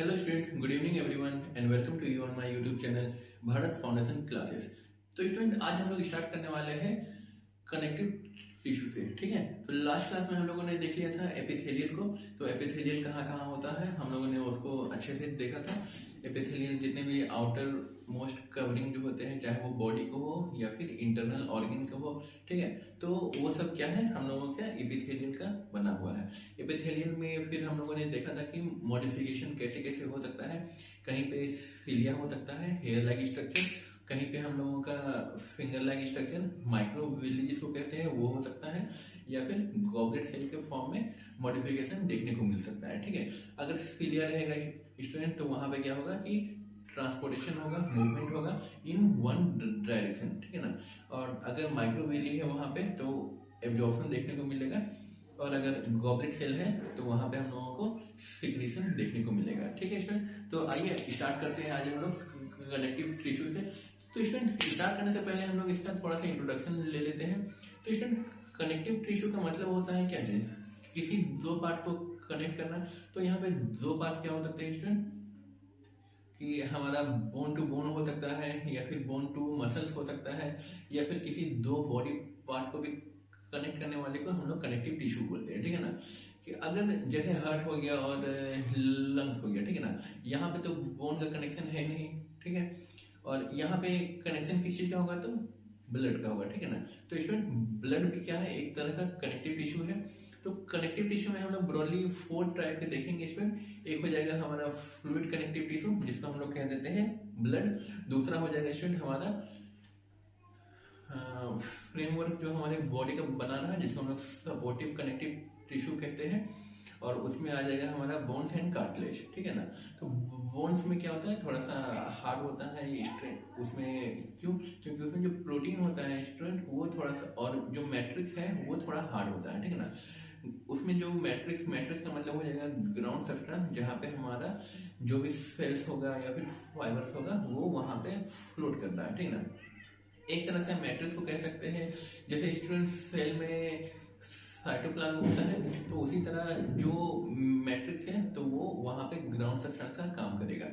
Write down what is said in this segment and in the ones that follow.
Hello student, good evening everyone and welcome to you on my YouTube channel Bharat foundation classes. तो student, आज हम लोग start करने वाले हैं कनेक्टिव टिश्यू से। ठीक है, तो लास्ट क्लास में हम लोगों ने देख लिया था एपिथेलियल को। तो एपिथेलियल कहाँ कहाँ होता है हम लोगों ने उसको अच्छे से देखा था। एपिथेलियल जितने भी आउटर मोस्ट कवरिंग जो होते हैं, चाहे वो बॉडी को हो या फिर इंटरनल ऑर्गन को हो, ठीक है, तो वो सब क्या है हम लोगों का एपिथेलियल का बना हुआ है। एपिथेलियल में फिर हम लोगों ने देखा था कि मॉडिफिकेशन कैसे कैसे हो सकता है। कहीं पे सिलिया हो सकता है, हेयर लाइक स्ट्रक्चर, कहीं पे हम लोगों का फिंगर लाइक स्ट्रक्चर, माइक्रोविली जिसको कहते हैं वो हो सकता है, या फिर गॉबलेट सेल के फॉर्म में मॉडिफिकेशन देखने को मिल सकता है। ठीक है, अगर सिलिया रहेगा स्टूडेंट तो वहां पे क्या होगा कि ट्रांसपोर्टेशन होगा, मूवमेंट होगा इन वन डायरेक्शन, ठीक है ना। और अगर माइक्रोविली है वहां पे तो एब्जॉर्प्शन देखने को मिलेगा, और अगर गॉबलेट सेल है तो वहां पे हम लोगों को सिक्रीशन देखने को मिलेगा। ठीक है स्टूडेंट, तो आइए स्टार्ट करते हैं आज हम लोग कनेक्टिव टिश्यू से। तो स्टूडेंट, स्टार्ट करने से पहले हम लोग इसका थोड़ा सा इंट्रोडक्शन ले लेते हैं। तो स्टूडेंट, कनेक्टिव टिश्यू का मतलब होता है क्या चीज, किसी दो पार्ट को कनेक्ट करना। तो यहाँ पे दो पार्ट क्या हो सकते हैं स्टूडेंट, कि हमारा बोन टू बोन हो सकता है, या फिर बोन टू मसल्स हो सकता है, या फिर किसी दो बॉडी पार्ट को भी कनेक्ट करने वाले को हम लोग कनेक्टिव टिश्यू बोलते हैं। ठीक है ना, कि अगर जैसे हार्ट हो गया और लंग्स हो गया, ठीक है ना, यहाँ पे तो बोन का कनेक्शन है नहीं, ठीक है, और यहाँ पे कनेक्शन किस चीज का होगा, तो ब्लड का होगा। ठीक है ना, तो स्टूडेंट ब्लड भी क्या है, एक तरह का कनेक्टिव टिश्यू है। तो कनेक्टिव टिश्यू में हम लोग ब्रॉडली 4 टाइप के देखेंगे इसमें। एक हो जाएगा हमारा फ्लूइड कनेक्टिव टिश्यू, जिसको हम लोग कह देते हैं ब्लड। दूसरा हो जाएगा स्टूडेंट हमारा फ्रेमवर्क जो हमारे बॉडी का बना रहा है, जिसको हम लोग सपोर्टिव कनेक्टिव टिश्यू कहते हैं, और उसमें आ जाएगा हमारा बोन्स एंड कार्टिलेज। ठीक है ना, तो बोन्स में क्या होता है, थोड़ा सा हार्ड होता है ये स्ट्रेंथ उसमें। क्यों? क्योंकि उसमें जो प्रोटीन होता है स्टूडेंट वो थोड़ा सा, और जो मैट्रिक्स है वो थोड़ा हार्ड होता है। ठीक है ना, उसमें जो मैट्रिक्स का मतलब हो जाएगा ग्राउंड सब्सटेंस, जहाँ पे हमारा जो भी सेल्स होगा या फिर फाइबर्स होगा वो वहाँ पे फ्लोट करता है। ठीक है ना, एक तरह से मैट्रिक्स को कह सकते हैं। जैसे स्टूडेंट सेल में साइटोप्लाज्म होता है, तो उसी तरह जो मैट्रिक्स है तो वो वहाँ पे ग्राउंड सब्सटेंस का काम करेगा।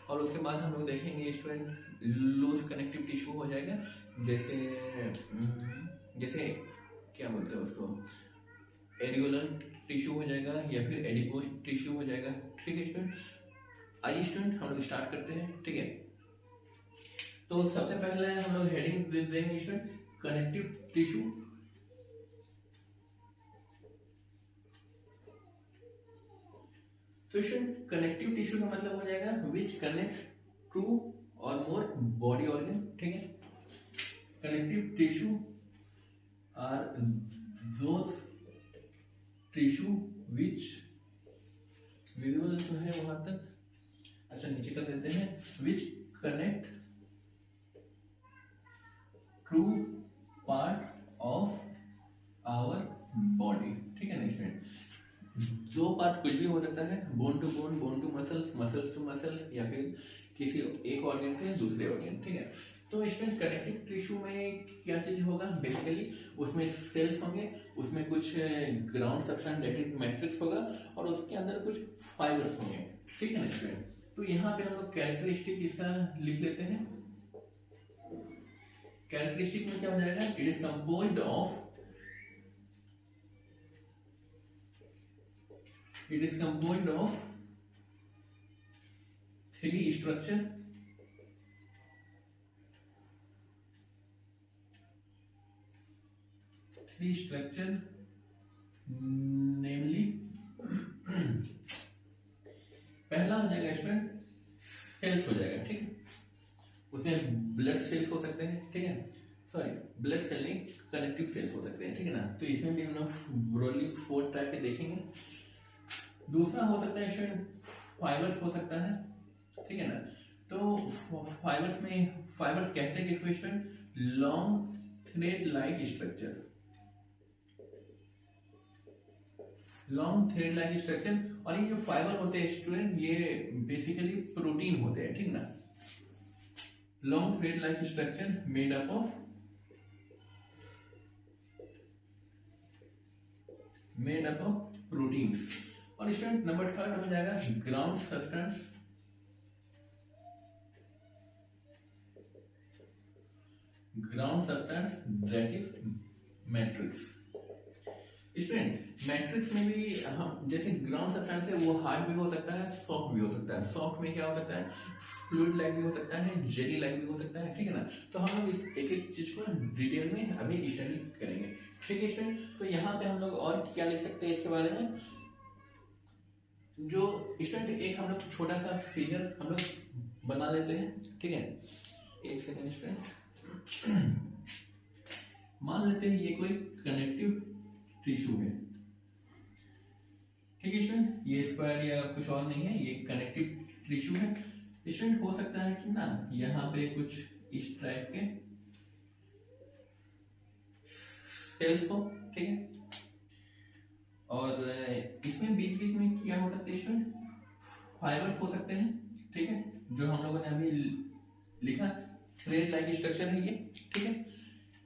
और उसके बाद हम लोग देखेंगे स्टूडेंट लूज कनेक्टिव टिश्यू हो जाएगा, जैसे जैसे क्या बोलते हैं उसको, एडियोलर टिश्यू हो जाएगा या फिर एडिपोज टिश्यू हो जाएगा। ठीक है स्टूडेंट, आइए स्टूडेंट हम लोग स्टार्ट करते हैं। ठीक है, तो सबसे पहले हम लोग हेडिंग देंगे स्टूडेंट कनेक्टिव टिश्यू। तो स्टूडेंट कनेक्टिव टिश्यू का मतलब हो जाएगा विच कनेक्ट टू और मोर बॉडी ऑर्गन। ठीक है, connective tissue are those tissue which visual जो है वहां तक, अच्छा नीचे कर देते हैं, which connect to part of our body. ठीक है ना स्टूडेंट, दो पार्ट कुछ भी हो सकता है, bone to bone, bone to muscles, muscles to muscles, या फिर किसी एक ऑर्गन से दूसरे ऑर्गन। ठीक है, तो इसमें कनेक्टिव टिश्यू में क्या चीज होगा, बेसिकली उसमें सेल्स होंगे, उसमें कुछ ग्राउंड सब्सटेंस मैट्रिक्स होगा, और उसके अंदर कुछ फाइबर्स होंगे। ठीक है ना स्टूडेंट, तो यहाँ पे हम लोग कैरेक्टरिस्टिक इसका लिख लेते हैं। कैरेक्टरिस्टिक में क्या हो जाएगा, it is composed of three structure, namely पहला हो जाएगा स्टूडेंट सेल्स हो जाएगा। ठीक है, उसमें ब्लड सेल्स हो सकते हैं, ठीक है, सॉरी ब्लड सेल नहीं, कनेक्टिव सेल्स हो सकते हैं। ठीक है ना, तो इसमें भी हम लोग ब्रॉडली 4 टाइप के देखेंगे। दूसरा हो सकता है स्टूडेंट फाइबर्स हो सकता है। ठीक है ना, तो फाइबर्स कहते हैं किसको student, long thread like structure, long thread like structure. और ये जो फाइबर होते हैं स्टूडेंट ये बेसिकली प्रोटीन होते हैं। ठीक ना, long thread like structure made up of proteins. और स्टूडेंट नंबर 3 हो जाएगा ground substance ground substance that is matrix. Student matrix में भी हम जैसे ग्राउंड सब्सटेंस है वो हार्ड भी हो सकता है, सॉफ्ट भी हो सकता है। सॉफ्ट में क्या हो सकता है, फ्लूइड लाइक भी हो सकता है, जेली लाइक भी हो सकता है, ठीक है ना। तो हम लोग इस एक एक चीज को डिटेल में अभी स्टडी करेंगे, ठीक है स्टूडेंट। तो यहाँ पे हम लोग और क्या लिख सकते हैं इसके बारे में, जो स्टूडेंट एक हम लोग छोटा सा फिगर हम लोग बना लेते हैं, ठीक है। एक सेकेंड स्टूडेंट, मान लेते हैं ये कोई कनेक्टिव टिश्यू है, ठीक है स्टूडेंट। ये स्क्वायर या कुछ और नहीं है, ये कनेक्टिव टिश्यू है। स्टूडेंट हो सकता है कि ना यहाँ पे कुछ इस टाइप के सेल्स हो, ठीक है। और इसमें बीच बीच में क्या हो सकते हैं स्टूडेंट, फाइबर्स हो सकते हैं, ठीक है। जो हम लोगों ने अभी लिखा थ्रेड लाइक स्ट्रक्चर है ये, ठीक है।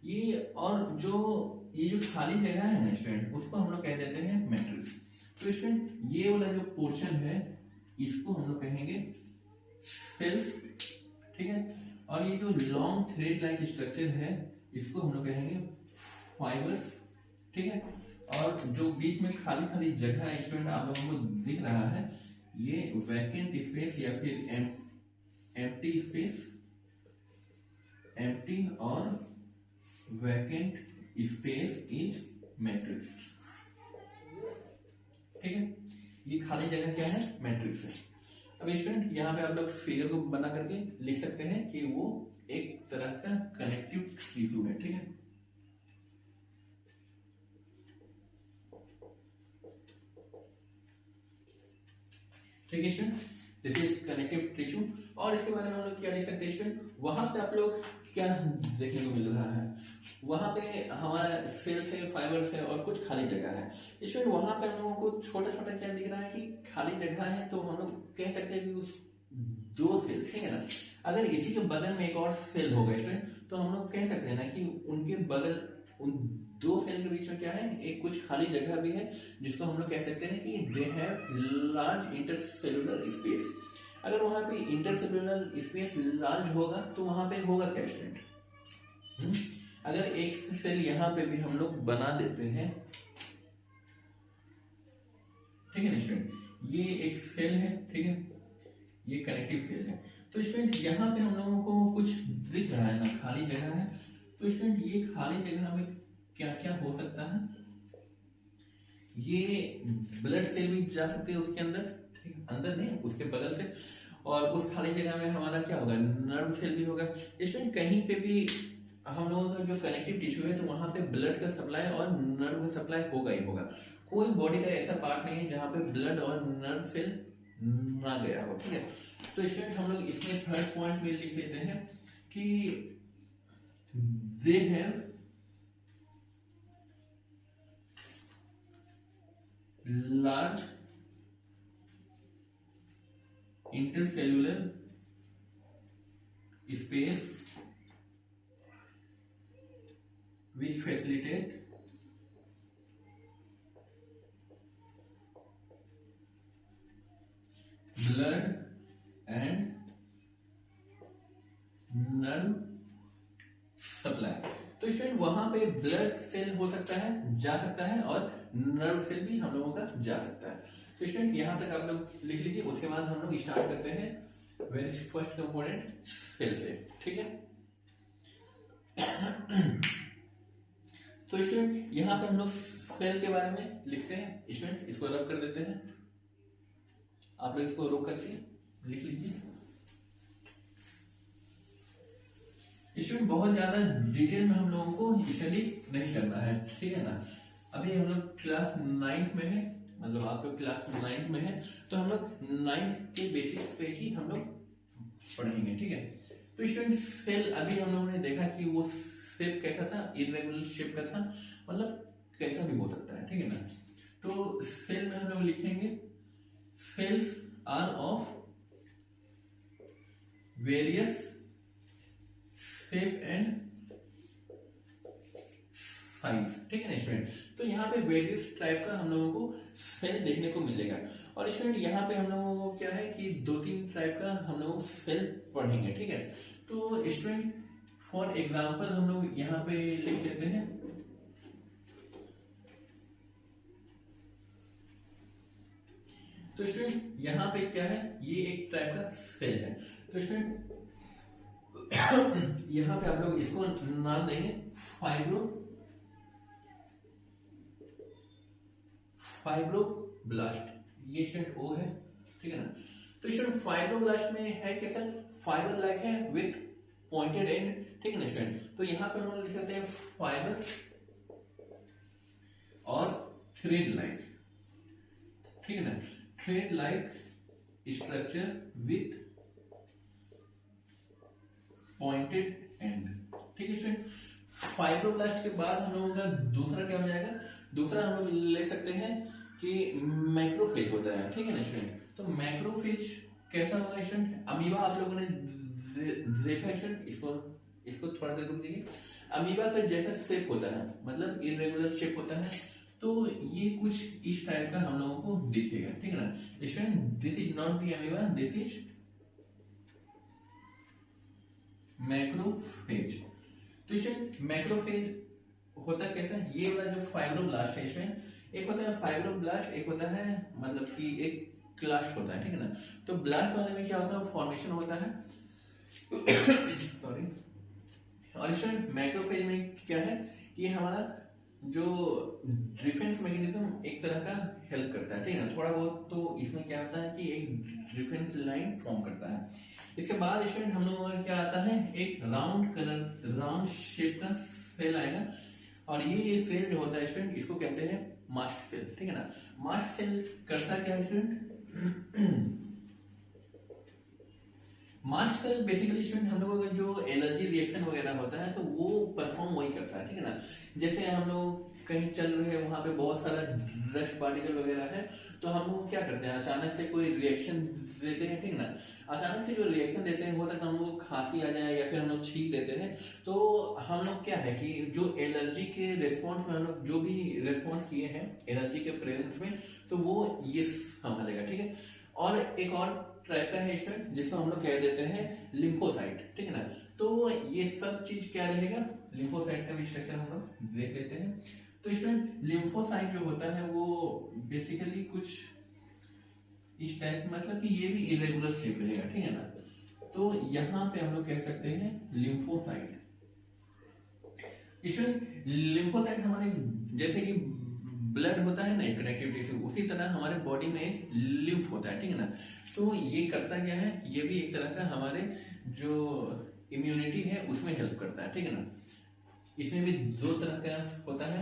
ये और ये जो खाली जगह है ना स्टूडेंट, उसको हम लोग कह देते हैं मैट्रिक्स। तो स्टूडेंट ये वाला जो पोर्शन है इसको हम लोग कहेंगे सेल्स, ठीक है। और ये जो लॉन्ग थ्रेड लाइक स्ट्रक्चर है इसको हम लोग कहेंगे फाइबर्स, ठीक है। और जो बीच में खाली खाली जगह है स्टूडेंट आप लोगों को दिख रहा है, ये वैकेंट स्पेस या फिर एम्प्टी स्पेस, एम्प्टी और वैकेंट स्पेस इज मैट्रिक्स, ठीक है। ये खाली जगह क्या है, मैट्रिक्स है। अब स्टूडेंट यहाँ पे आप लोग फिगर को बना करके लिख सकते हैं कि वो एक तरह का कनेक्टिव टिश्यू है, ठीक है। ठीक है student, this is connective tissue. और इसके बारे में हम लोग क्या लिख सकते हैं स्टूडेंट, वहां पे आप लोग क्या देखने को मिल रहा है, वहां पे हमारा सेल्स है, फाइबर्स है और कुछ खाली जगह है। इसमें वहां पे हम लोगों को छोटा छोटा क्या दिख रहा है कि खाली जगह है, तो हम लोग कह सकते हैं कि उस दो सेल, ठीक है ना। अगर इसी के बगल में एक और सेल होगा स्टूडेंट, तो हम लोग कह सकते हैं ना कि उनके बगल उन दो सेल के बीच में क्या है, एक कुछ खाली जगह भी है, जिसको हम लोग कह सकते हैं कि they have large intercellular space. अगर वहां पे इंटरसेलुलर स्पेस लार्ज होगा तो वहां पे होगा क्या स्टूडेंट, अगर एक सेल यहाँ पे भी हम लोग बना देते हैं, ठीक है ना स्टूडेंट, ये एक सेल है, ठीक है, ये कनेक्टिव सेल है। तो स्टूडेंट यहाँ पे हम लोगों को कुछ दिख रहा है ना, खाली जगह है। तो स्टूडेंट ये खाली जगह में क्या क्या हो सकता है, ये ब्लड सेल भी जा सकते हैं उसके अंदर, ठीक है, अंदर नहीं उसके बगल से। और उस खाली जगह में हमारा क्या होगा, नर्व सेल भी होगा। स्टूडेंट कहीं पे भी हम लोगों का जो कनेक्टिव टिश्यू है तो वहां पे ब्लड का सप्लाई और नर्व का सप्लाई होगा ही होगा। कोई बॉडी का ऐसा पार्ट नहीं है जहाँ पे ब्लड और नर्व सेल ना गया हो, ठीक है। तो स्टूडेंट हम लोग इसमें थर्ड पॉइंट में लिख लेते हैं कि they have large intercellular space which facilitate blood and nerve supply। तो स्टूडेंट वहां पे ब्लड सेल हो सकता है, जा सकता है, और नर्व सेल भी हम लोगों का जा सकता है। तो स्टूडेंट यहाँ तक आप लोग लिख लीजिए, उसके बाद हम लोग स्टार्ट करते हैं वेरी फर्स्ट कंपोनेंट सेल से, ठीक है। तो स्टूडेंट यहाँ पे हम लोग सेल के बारे में लिखते हैं। स्टूडेंट इसको रब कर देते हैं, आप लोग इसको रोक करके लिख लीजिए। स्टूडेंट बहुत ज्यादा डिटेल में हम लोगों को स्टडी नहीं करना है, ठीक है ना। अभी हम लोग क्लास 9th में है, मतलब आप लोग क्लास 9th में है, तो हम लोग 9th के बेसिक से ही हम लोग पढ़ेंगे, ठीक है। तो स्टूडेंट सेल अभी हम लोगों ने देखा कि वो शेप कैसा था, इरेगुलर शेप का था, मतलब कैसा भी हो सकता है, ठीक है ना। तो सेल में हम लोग लिखेंगे cells are of various shape and size, ठीक है ना स्टूडेंट। तो यहाँ पे वेरियस टाइप का हम लोगों को सेल देखने को मिलेगा। और स्टूडेंट यहाँ पे हम लोगों को क्या है कि 2-3 टाइप का हम लोग सेल पढ़ेंगे, ठीक है। तो स्टूडेंट फॉर एग्जाम्पल हम लोग यहाँ पे लिख लेते हैं तो स्टूडेंट यहाँ पे क्या है, ये एक टाइप का सेल है। तो स्टूडेंट यहाँ पे आप लोग इसको नाम देंगे फाइब्रोब्लास्ट, ये स्टूडेंट ओ है, ठीक है ना। तो स्टूडेंट फाइब्रोब्लास्ट में है कैसा, फाइबर लाइक है विथ पॉइंटेड एंड, ठीक है ना स्टूडेंट। तो यहाँ पे हम लोग लिख सकते हैं फाइबर और थ्रेड लाइक, ठीक है ना, thread like structure with pointed and, ठीक है स्टूडेंट। फाइब्रोब्लास्ट के बाद हम लोगों का दूसरा क्या हो जाएगा, दूसरा हम लोग ले सकते हैं कि मैक्रोफेज होता है, ठीक है ना स्टूडेंट। तो मैक्रोफेज कैसा होगा स्टूडेंट, अमीबा आप लोगों ने देखा स्टूडेंट, इसको थोड़ा देर रुक दीजिए। अमीबा का जैसा शेप होता है, मतलब इरेगुलर शेप होता है, तो ये कुछ इस टाइप का हम लोगों को दिखेगा, ठीक है ना student. This is not the amoeba, this is macrophage. तो स्टूडेंट मैक्रोफेज होता कैसा, ये वाला जो फाइब्रोब्लास्ट है स्टूडेंट, एक होता है फाइब्रोब्लास्ट, एक होता है मतलब कि एक क्लास्ट होता है, ठीक है ना। तो ब्लास्ट वाले में क्या होता है, फॉर्मेशन होता है सॉरी। और स्टूडेंट मैक्रोफेज में क्या है कि हमारा जो डिफेंस मैकेनिज्म एक तरह का हेल्प करता है, ठीक है ना, थोड़ा बहुत। तो इसमें क्या होता है कि एक डिफेंस लाइन फॉर्म करता है। इसके बाद स्टूडेंट हम लोगों का क्या आता है, एक राउंड शेप का सेल आएगा, और ये सेल जो होता है स्टूडेंट, इसको कहते हैं मास्ट सेल, ठीक है ना। मास्ट सेल करता क्या है student, mast cell basically student हम लोगों का जो एनर्जी रिएक्शन वगैरह होता है तो वो परफॉर्म वही करता है, ठीक है ना। जैसे हम लोग कहीं चल रहे हैं, वहां पे बहुत सारा डस्ट पार्टिकल वगैरह है, तो हम लोग क्या करते हैं, अचानक से कोई रिएक्शन देते हैं, ठीक है ना। अचानक से जो रिएक्शन देते हैं, हो सकता है हम लोग खांसी आ जाए या फिर हम लोग छींक देते हैं, तो हम लोग क्या है कि जो एलर्जी के रेस्पॉन्स में हम लोग जो भी रेस्पॉन्स किए हैं एनर्जी के प्रेजेंस में, तो वो ये संभालेगा, ठीक है। और एक और ट्राइब का है स्टूडेंट जिसको हम लोग कह देते हैं लिम्फोसाइट, ठीक है ना। तो ये सब चीज क्या रहेगा, लिम्फोसाइट का भी स्ट्रक्चर हम लोग देख लेते हैं। तो स्टूडेंट लिम्फोसाइट जो होता है वो बेसिकली कुछ इस टाइप, मतलब कि ये भी इरेगुलर शेप रहेगा, ठीक है ना। तो यहाँ पे हम लोग कह सकते हैं लिम्फोसाइट। स्टूडेंट लिम्फोसाइट हमारे जैसे कि ब्लड होता है ना कनेक्टिव टिश्यू, उसी तरह हमारे बॉडी में एक लिम्फ होता है, ठीक है ना। तो ये करता क्या है, ये भी एक तरह का हमारे जो इम्यूनिटी है उसमें हेल्प करता है, ठीक है ना। इसमें भी दो तरह का होता है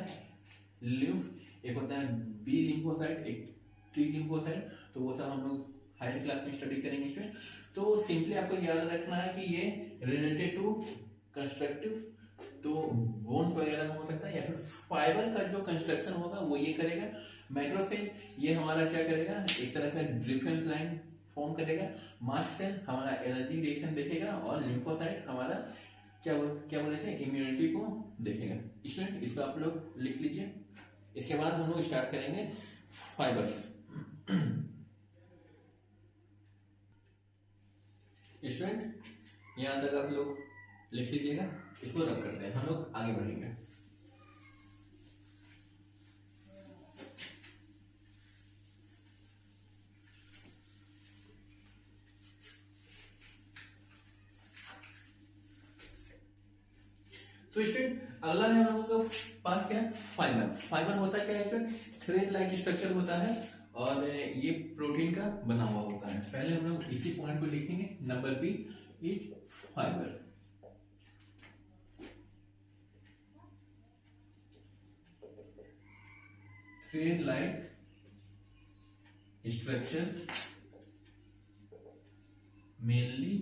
लिम्फ, एक होता है बी लिम्फोसाइट, एक टी लिम्फोसाइट। तो वो सब हम लोग हायर क्लास में स्टडी करेंगे स्टूडेंट। तो सिंपली आपको याद रखना है कि ये रिलेटेड टू कंस्ट्रक्टिव, तो बोन्स वगैरह में हो सकता है, या फिर फाइबर का जो कंस्ट्रक्शन होगा वो ये करेगा। मैक्रोफेज ये हमारा क्या करेगा, एक तरह का डिफेंस लाइन फॉर्म करेगा। मास्ट सेल हमारा एनर्जी रिएक्शन देखेगा, और लिम्फोसाइट हमारा क्या बोले थे, इम्यूनिटी को देखेगा। स्टूडेंट इसको आप लोग लिख लीजिए। इसके बाद हम लोग स्टार्ट करेंगे फाइबर्स। स्टूडेंट यहाँ तक आप लोग लिख लीजिएगा, इसको रब करते हैं, हम लोग आगे बढ़ेंगे। तो स्टूडेंट अगला है हम लोगों के पास क्या है, फाइबर। फाइबर होता क्या है स्टूडेंट, थ्रेड लाइक स्ट्रक्चर होता है, और ये प्रोटीन का बना हुआ होता है। पहले हम लोग इसी पॉइंट को लिखेंगे, number B is fibre. Thread like structure mainly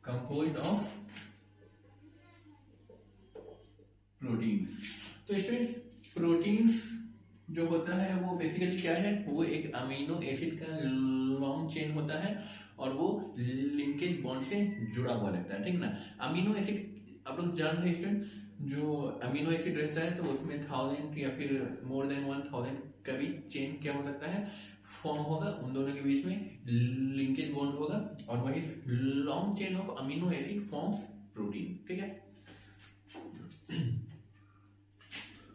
composed of proteins. तो स्टूडेंट प्रोटीन्स जो होता है वो बेसिकली क्या है, वो एक अमीनो एसिड का लॉन्ग चेन होता है, और वो लिंकेज बॉन्ड से जुड़ा हुआ रहता है, ठीक है ना। अमीनो एसिड आप लोग जान रहे हैं स्टूडेंट, जो अमीनो एसिड रहता है तो उसमें 1000 या फिर मोर देन 1000 का भी चेन क्या हो सकता है, फॉर्म होगा, उन दोनों के बीच में लिंकेज बॉन्ड होगा और वही long chain of amino acid forms protein. ठीक है,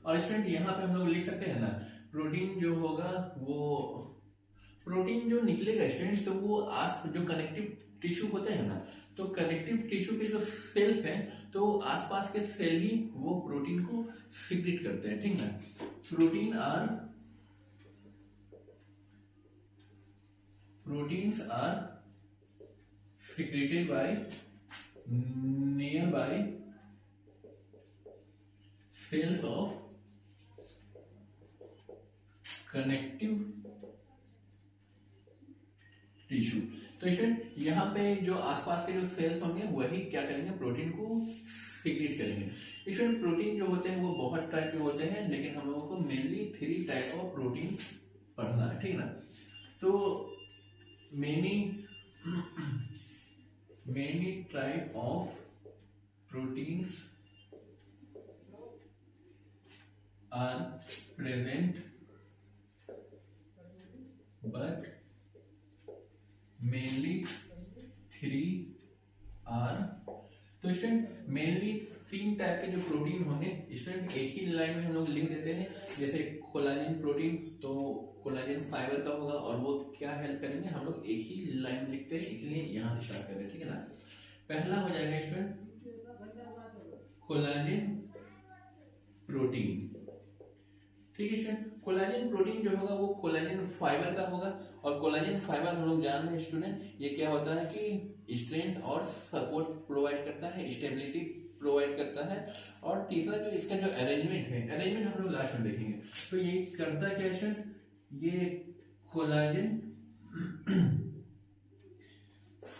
और स्टूडेंट यहाँ पे हम लोग लिख सकते हैं ना, प्रोटीन जो होगा वो प्रोटीन जो निकलेगा स्टूडेंट, तो वो जो कनेक्टिव टिश्यू होते हैं ना, तो कनेक्टिव टिश्यू के जो सेल्स हैं तो आसपास के सेल ही वो प्रोटीन को सीक्रेट करते हैं। ठीक ना, proteins are secreted by nearby cells of connective tissue. तो स्टूडेंट यहाँ पे जो आसपास के जो सेल्स होंगे वही क्या करेंगे, प्रोटीन को सीक्रेट करेंगे। स्टूडेंट प्रोटीन जो होते हैं वो बहुत टाइप के होते हैं, लेकिन हम लोगों को मेनली 3 टाइप ऑफ प्रोटीन पढ़ना है। ठीक ना, तो many type of proteins are present, but mainly 3 are। तो स्टूडेंट मेनली 3 टाइप के जो प्रोटीन होंगे स्टूडेंट एक ही लाइन में हम लोग लिख देते हैं। जैसे कोलाजन प्रोटीन, तो कोलाजन फाइबर का होगा और वो क्या हेल्प करेंगे, हम लोग एक ही लाइन में लिखते हैं, इसलिए यहाँ से स्टार्ट कर रहे हैं। ठीक है ना, पहला हो जाएगा स्टूडेंट कोलाजन प्रोटीन। ठीक है स्टूडेंट, कोलाजन प्रोटीन जो होगा वो कोलाजन फाइबर का होगा, और कोलाजन फाइबर हम लोग जान रहे हैं स्टूडेंट ये क्या होता है कि स्ट्रेंथ और सपोर्ट प्रोवाइड करता है, स्टेबिलिटी प्रोवाइड करता है। और तीसरा जो इसका जो अरेंजमेंट है, अरेंजमेंट हम लोग लास्ट में देखेंगे। तो ये करता क्या है, ये कोलाजन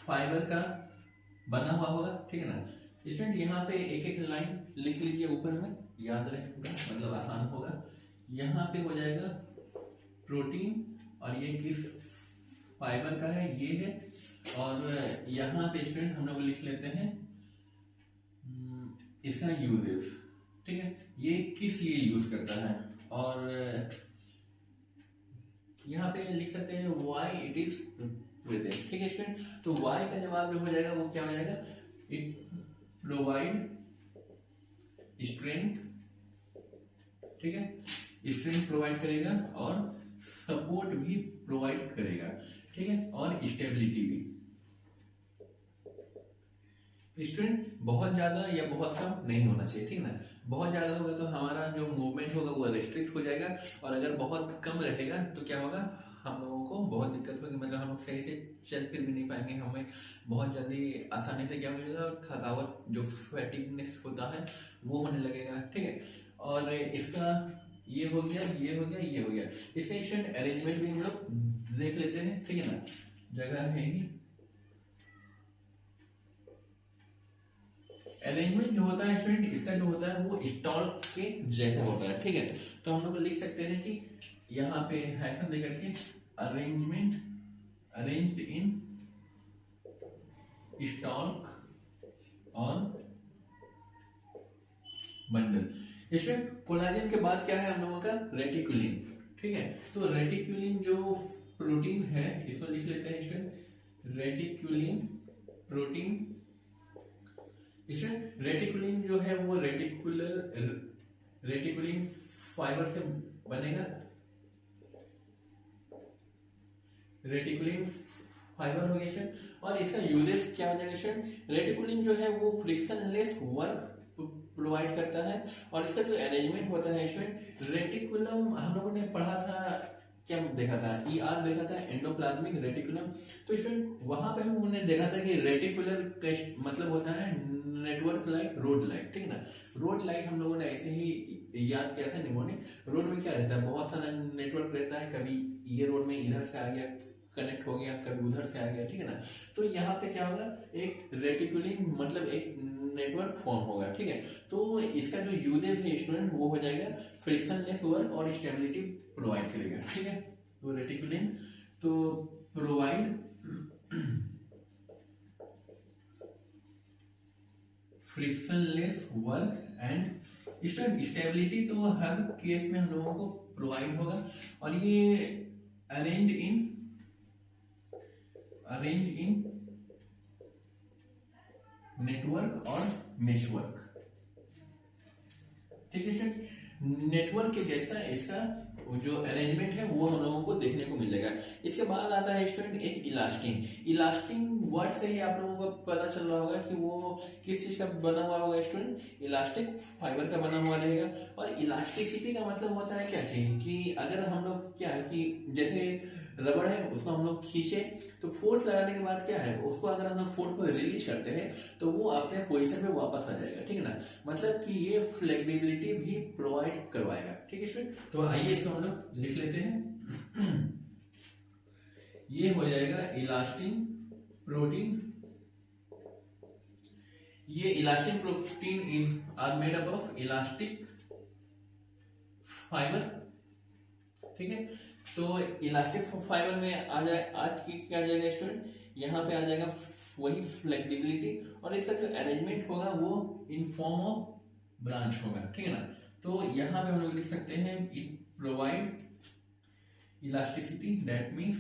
फाइबर का बना हुआ होगा। ठीक है ना स्टूडेंट, यहाँ पे एक एक लाइन लिख लीजिए ऊपर में, याद रहेगा, मतलब आसान होगा। यहाँ पे हो जाएगा प्रोटीन, और ये किस फाइबर का है, ये है। और यहाँ पे स्टूडेंट हम लोग लिख लेते हैं इसका यूजेस। ठीक है, ये किस लिए यूज करता है, और यहाँ पे लिख सकते हैं व्हाई इट इज प्रेजेंट। ठीक है स्टूडेंट, तो व्हाई का जवाब जो हो जाएगा वो क्या हो जाएगा, इट प्रोवाइड स्ट्रेंथ। ठीक है, स्ट्रेंथ प्रोवाइड करेगा और सपोर्ट भी प्रोवाइड करेगा। ठीक है, और स्टेबिलिटी भी। स्टूडेंट बहुत ज्यादा या बहुत कम नहीं होना चाहिए। ठीक ना, बहुत ज्यादा होगा तो हमारा जो मूवमेंट होगा वो रेस्ट्रिक्ट हो जाएगा, और अगर बहुत कम रहेगा तो क्या होगा, हम लोगों को बहुत दिक्कत होगी, मतलब हम लोग सही से चल फिर भी नहीं पाएंगे, हमें बहुत जल्दी आसानी से क्या हो जाएगा, थकावट जो फैटिगनेस होता है वो होने लगेगा। ठीक है, और इसका ये हो गया, ये हो गया, ये हो गया। इसका स्टूडेंट अरेंजमेंट भी हम लोग देख लेते हैं। ठीक है ना, जगह है ही अरेंजमेंट जो होता है स्टूडेंट, इसका जो होता है वो स्टॉल के जैसा होता है। ठीक है, तो हम लोग लिख सकते हैं कि यहाँ पे हाइफन दे करके अरेंजमेंट, अरेंज्ड इन स्टॉक और बंडल। स्टूडेंट कोलाजन के बाद क्या है हम लोगों का, रेटिकुलिन। ठीक है, तो रेटिकुलिन जो प्रोटीन है इसको लिख लेते हैं स्टूडेंट, रेटिकुलिन प्रोटीन। रेटिकुलिन जो है वो रेटिकुलिन फाइबर से बनेगा, रेटिकुलिन फाइबर हो गया। और इसका यूजेस क्या हो जाएगा स्टूडेंट, रेटिकुलिन जो है वो फ्रिक्शनलेस वर्क प्रोवाइड करता है, और इसका जो अरेंजमेंट होता है स्टूडेंट, रेटिकुलम हम लोगों ने पढ़ा था, क्या देखा था, ER देखा था, एंडोप्लाज्मिक रेटिकुलम। तो स्टूडेंट वहां पे हम लोगों ने देखा था कि रेटिकुलर मतलब होता है नेटवर्क लाइक रोड लाइट। ठीक है ना, रोड लाइट हम लोगों ने ऐसे ही याद किया था निमोनिक। रोड में क्या रहता है, बहुत सारा नेटवर्क रहता है, कभी ये रोड में इधर से आ गया कनेक्ट हो गया, कभी उधर से आ गया। ठीक है ना, तो यहाँ पे क्या होगा, एक रेटिकुलिन मतलब एक नेटवर्क फॉर्म होगा। ठीक है, तो इसका जो यूजेज है स्टूडेंट वो हो जाएगा फ्रिक्शनलेस वर्क और स्टेबिलिटी प्रोवाइड करेगा। ठीक है, तो रेटिकुलिन तो provide frictionless work and stability, तो हर केस में हम लोगों को प्रोवाइड होगा। और ये अरेंज इन नेटवर्क और मेशवर्क। ठीक है स्टूडेंट, नेटवर्क के जैसा इसका जो अरेंजमेंट है वो हम लोगों को देखने को मिलेगा। इसके बाद आता है स्टूडेंट एक इलास्टिंग। इलास्टिंग वर्ड से ही आप लोगों को पता चल रहा होगा कि वो किस चीज का बना हुआ होगा स्टूडेंट, इलास्टिक फाइबर का बना हुआ रहेगा। और इलास्टिसिटी का मतलब होता है क्या चाहिए कि अगर हम लोग क्या है कि जैसे रबड़ है उसको हम लोग खींचे तो फोर्स लगाने के बाद क्या है उसको अगर हम लोग फोर्स को रिलीज करते हैं तो वो अपने पोजीशन पे वापस आ जाएगा। ठीक है ना, मतलब कि ये फ्लेक्सिबिलिटी भी प्रोवाइड करवाएगा। ठीक है स्टूडेंट, तो आइए इसको हम लोग लिख लेते हैं। ये हो जाएगा इलास्टिन प्रोटीन। ये elastin protein is are made up of elastic fibre. ठीक है, तो इलास्टिक फाइबर में आ जाए आज क्या आ जाएगा स्टूडेंट, यहाँ पे आ जाएगा वही फ्लेक्सिबिलिटी और इसका जो अरेंजमेंट होगा वो इन फॉर्म ऑफ ब्रांच होगा। ठीक है ना, तो यहाँ पे हम लोग लिख सकते हैं it provide elasticity that means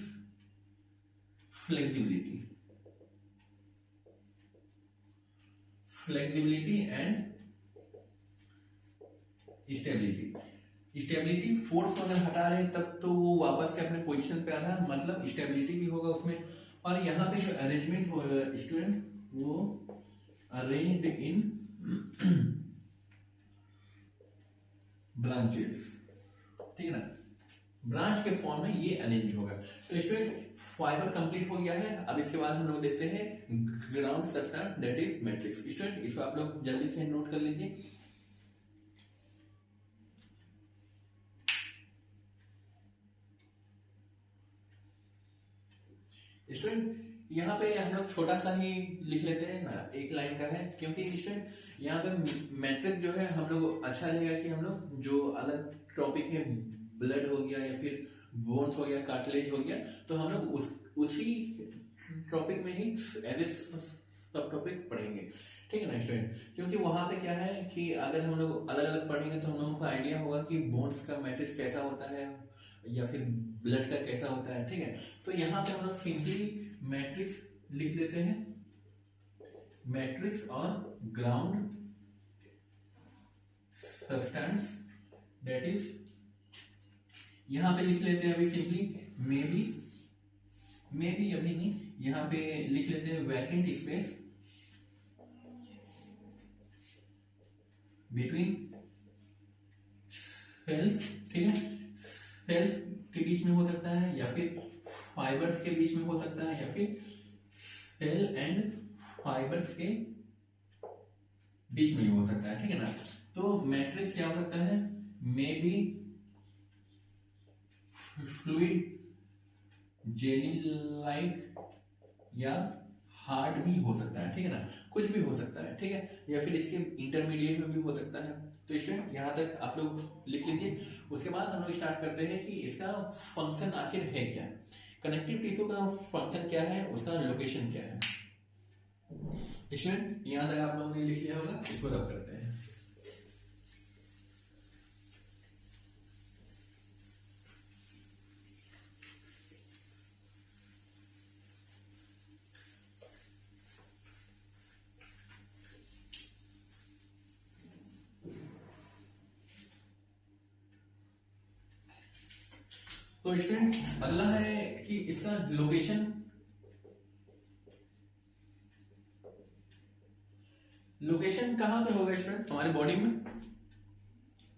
flexibility and stability force को अगर हटा रहे हैं तब तो वो वापस से अपने पोजीशन पे आना, मतलब स्टेबिलिटी भी होगा उसमें। और यहाँ पे जो अरेंजमेंट होगा स्टूडेंट वो अरेंज्ड इन ब्रांचेस। ठीक है ना, ब्रांच के फॉर्म में ये अरेंज होगा। तो स्टूडेंट फाइबर कंप्लीट हो गया है। अब इसके बाद हम लोग देखते हैं ground substance that is matrix. Student इसको आप लोग जल्दी से नोट कर लीजिए। स्टूडेंट यहाँ पे हम लोग छोटा सा ही लिख लेते हैं ना, एक लाइन का है, क्योंकि स्टूडेंट यहाँ पे मैट्रिक्स जो है हम लोग अच्छा रहेगा कि हम लोग जो अलग टॉपिक है ब्लड हो गया या फिर बोन्स हो गया कार्टिलेज हो गया तो हम लोग उसी टॉपिक में ही एज ए सब टॉपिक पढ़ेंगे। ठीक है ना स्टूडेंट, क्योंकि वहां पे क्या है कि अगर हम लोग अलग अलग पढ़ेंगे तो हम लोगों को आइडिया होगा कि बोन्स का मैट्रिक्स कैसा होता है या फिर ब्लड का कैसा होता है। ठीक है, तो यहाँ पे हम लोग सिंपली मैट्रिक्स लिख देते हैं, मैट्रिक्स और ग्राउंड सब्सटेंस दैट इज, यहाँ पे लिख लेते हैं अभी सिंपली मे बी अभी नहीं, यहाँ पे लिख लेते हैं वैकेंट स्पेस बिटवीन सेल्स। ठीक है, सेल्स के बीच में हो सकता है या फिर फाइबर्स के बीच में हो सकता है या फिर सेल एंड फाइबर्स के बीच में हो सकता है। ठीक है ना, तो मैट्रिक्स क्या हो सकता है, may be fluid jelly like या हार्ड भी हो सकता है। ठीक है ना, कुछ भी हो सकता है। ठीक है, या फिर इसके इंटरमीडिएट में भी हो सकता है। तो स्टूडेंट यहाँ तक आप लोग लिख लीजिए। उसके बाद हम लोग स्टार्ट करते हैं कि इसका फंक्शन आखिर है क्या, कनेक्टिव टिश्यू का फंक्शन क्या है, उसका लोकेशन क्या है। स्टूडेंट यहाँ तक आप लोगों ने लिख लिया होगा, इसको रब करते हैं। तो स्टूडेंट अगला है कि इसका लोकेशन कहां पे होगा स्टूडेंट, हमारे बॉडी में,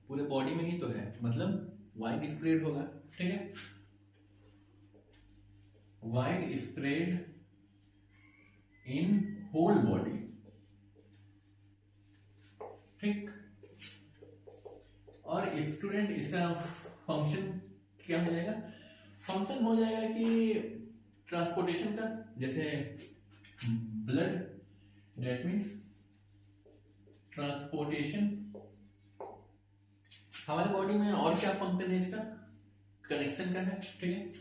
पूरे बॉडी में ही तो है, मतलब वाइड स्प्रेड होगा। ठीक है, wide spread in whole body. ठीक, और स्टूडेंट इसका फंक्शन क्या हो जाएगा, फंक्शन हो जाएगा कि ट्रांसपोर्टेशन का, जैसे ब्लड दैट मीन्स ट्रांसपोर्टेशन। हमारी बॉडी में और क्या फंक्शन है इसका, कनेक्शन का है। ठीक है,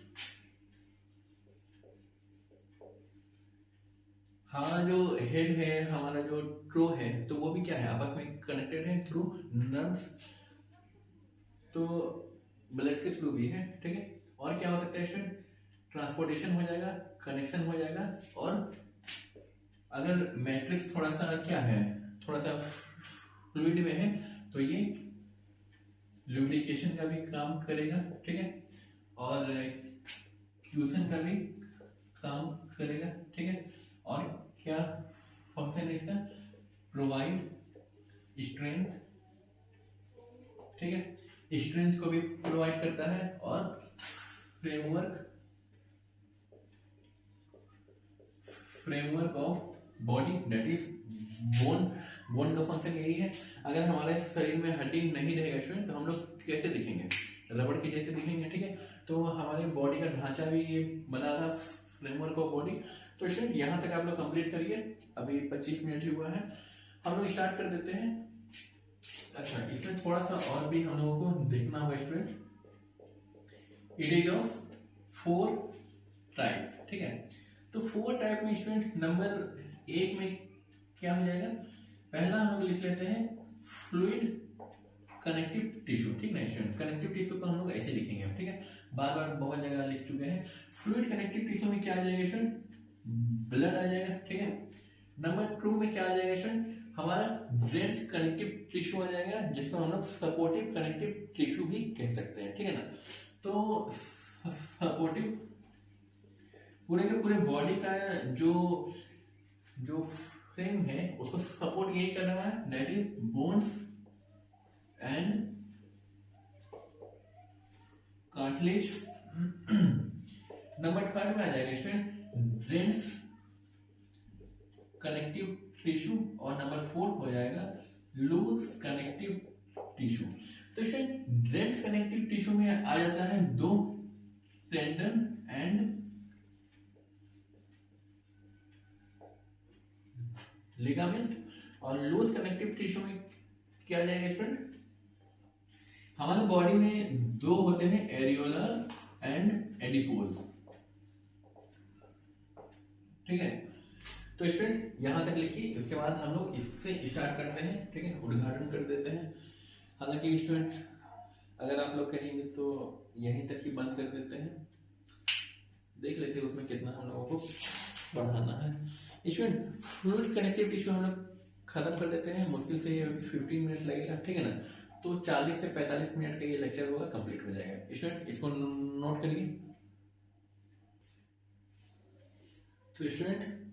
हमारा जो हेड है, हमारा जो ट्रो है, तो वो भी क्या है, आपस में कनेक्टेड है थ्रू नर्व्स, तो ब्लड के थ्रू भी है। ठीक है, और क्या हो सकता है स्टूडेंट, ट्रांसपोर्टेशन हो जाएगा, कनेक्शन हो जाएगा, और अगर मैट्रिक्स थोड़ा सा क्या है, थोड़ा सा फ्लूइड में है तो ये लुब्रिकेशन का भी काम करेगा, ठीक है, और क्यूशन का भी काम करेगा, ठीक है। और क्या फंक्शन है इसका, प्रोवाइड स्ट्रेंथ, ठीक है, स्ट्रेंथ को भी प्रोवाइड करता है, और framework of body, that is bone. Bone का फंक्शन यही है, अगर हमारे शरीर में हड्डी नहीं रहेगा स्टूडेंट तो हम लोग कैसे दिखेंगे, रबड़ के जैसे दिखेंगे, ठीक है। तो हमारे बॉडी का ढांचा भी ये बना रहा, फ्रेमवर्क ऑफ बॉडी। तो स्टूडेंट यहाँ तक आप लोग कंप्लीट करिए, अभी 25 मिनट ही हुआ है, हम लोग स्टार्ट कर देते हैं। अच्छा, इसमें थोड़ा सा और भी हम लोगों को देखना होगा student, it is of 4 type, ठीक है। तो 4 टाइप में स्टूडेंट नंबर 1 में क्या हो जाएगा, पहला हम लोग लिख लेते हैं फ्लूइड कनेक्टिव टिश्यू, ठीक है स्टूडेंट। कनेक्टिव टिश्यू को हम लोग ऐसे लिखेंगे, ठीक है, बार बार बहुत जगह लिख चुके हैं। फ्लूइड कनेक्टिव टिश्यू में क्या आ जाएगा स्टूडेंट, ब्लड आ जाएगा, ठीक है। नंबर 2 में क्या आ जाएगा स्टूडेंट, हमारा ब्रेन कनेक्टिव टिश्यू आ जाएगा, जिसको हम लोग सपोर्टिव कनेक्टिव टिश्यू भी कह सकते हैं, ठीक है ना। तो सपोर्टिव पूरे के पूरे बॉडी का जो जो फ्रेम है उसको सपोर्ट यही कर रहा है, that is bones and cartilage. Number 3 में आ जाएगा स्टूडेंट ब्रेन कनेक्टिव टिश्यू, और नंबर 4 हो जाएगा लूज कनेक्टिव टिश्यू। तो स्टूडेंट ब्रेन कनेक्टिव टिश्यू में आ जाता है 2 टेंडन एंड लिगामेंट, और लूज कनेक्टिव टिश्यू में क्या आ जाएगा स्टूडेंट, हमारे बॉडी में 2 होते हैं, एरियोलर एंड एडिपोज, ठीक है। तो स्टूडेंट यहां तक लिखिए, उसके बाद हम लोग इससे स्टार्ट करते हैं, ठीक है, उद्घाटन कर देते हैं। हालांकि स्टूडेंट अगर आप लोग कहेंगे तो यहीं तक ही बंद कर देते हैं, देख लेते हैं उसमें कितना हम लोगों को बढ़ाना है। स्टूडेंट फ्लूइड कनेक्टिव टिश्यू हम लोग खत्म कर देते हैं, मुश्किल से 15 मिनट लगेगा, ठीक है ना। तो 40 से 45 मिनट का ये लेक्चर होगा, कंप्लीट हो जाएगा। स्टूडेंट इसको नोट करिए। तो स्टूडेंट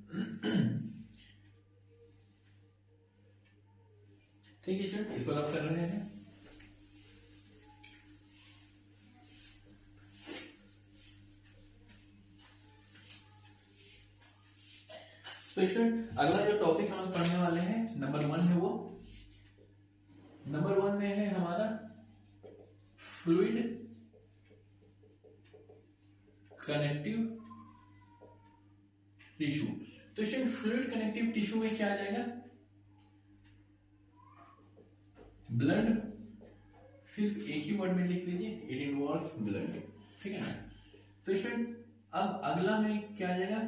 ठीक है स्टूडेंट, इसको आप कर रहे हैं। तो स्टूडेंट अगला जो टॉपिक हम लोग पढ़ने वाले हैं नंबर 1 है, वो नंबर 1 में है हमारा फ्लूइड कनेक्टिव टिश्यू। तो स्टूडेंट फ्लूइड कनेक्टिव टिश्यू में क्या आ जाएगा, ब्लड, सिर्फ एक ही वर्ड में लिख लीजिए, इट इन्वॉल्व्स ब्लड, ठीक है ना। तो स्टूडेंट अब अगला में क्या आ जाएगा,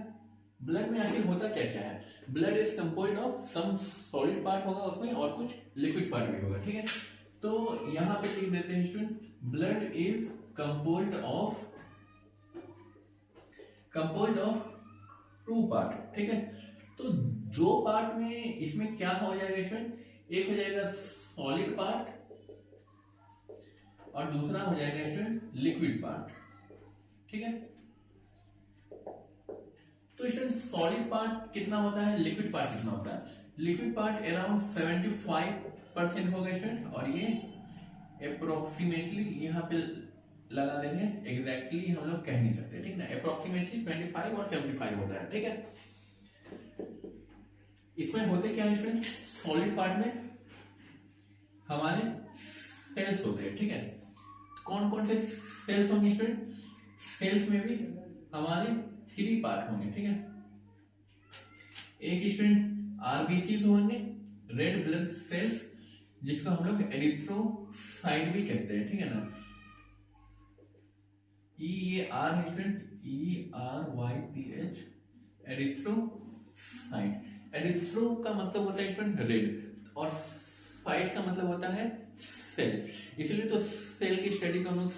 ब्लड में आखिर होता क्या क्या है, blood is composed of some solid part होगा उसमें और कुछ लिक्विड पार्ट भी होगा, ठीक है। तो यहां पे लिख देते हैं student, blood is composed of 2 part, ठीक है। तो 2 पार्ट में इसमें क्या हो जाएगा स्टूडेंट, एक हो जाएगा सॉलिड पार्ट और दूसरा हो जाएगा स्टूडेंट लिक्विड पार्ट, ठीक है। तो स्टूडेंट सॉलिड पार्ट कितना होता है, लिक्विड पार्ट कितना होता है, लिक्विड पार्ट अराउंड 75% होगा स्टूडेंट, और ये अप्रोक्सीमेटली यहाँ पे लगा देंगे, एग्जैक्टली हम लोग कह नहीं सकते, ठीक ना, अप्रोक्सीमेटली 25 और 75 होता है, ठीक है। इसमें होते क्या है स्टूडेंट, सॉलिड पार्ट में हमारे सेल्स होते हैं, ठीक है। कौन कौन से सेल्स होंगे स्टूडेंट, सेल्स में भी हमारे 3 पार्ट होंगे, ठीक है। एक स्टूडेंट आरबीसी होंगे, रेड ब्लड सेल्स, जिसको हम लोग एरिथ्रोसाइट भी कहते हैं, ठीक है ना। EAR है स्टूडेंट, ERYTH, एरिथ्रोसाइट। एरिथ्रो का मतलब होता है स्टूडेंट रेड, और साइट का मतलब होता है सेल, इसलिए तो सेल की स्टडी को हम लोग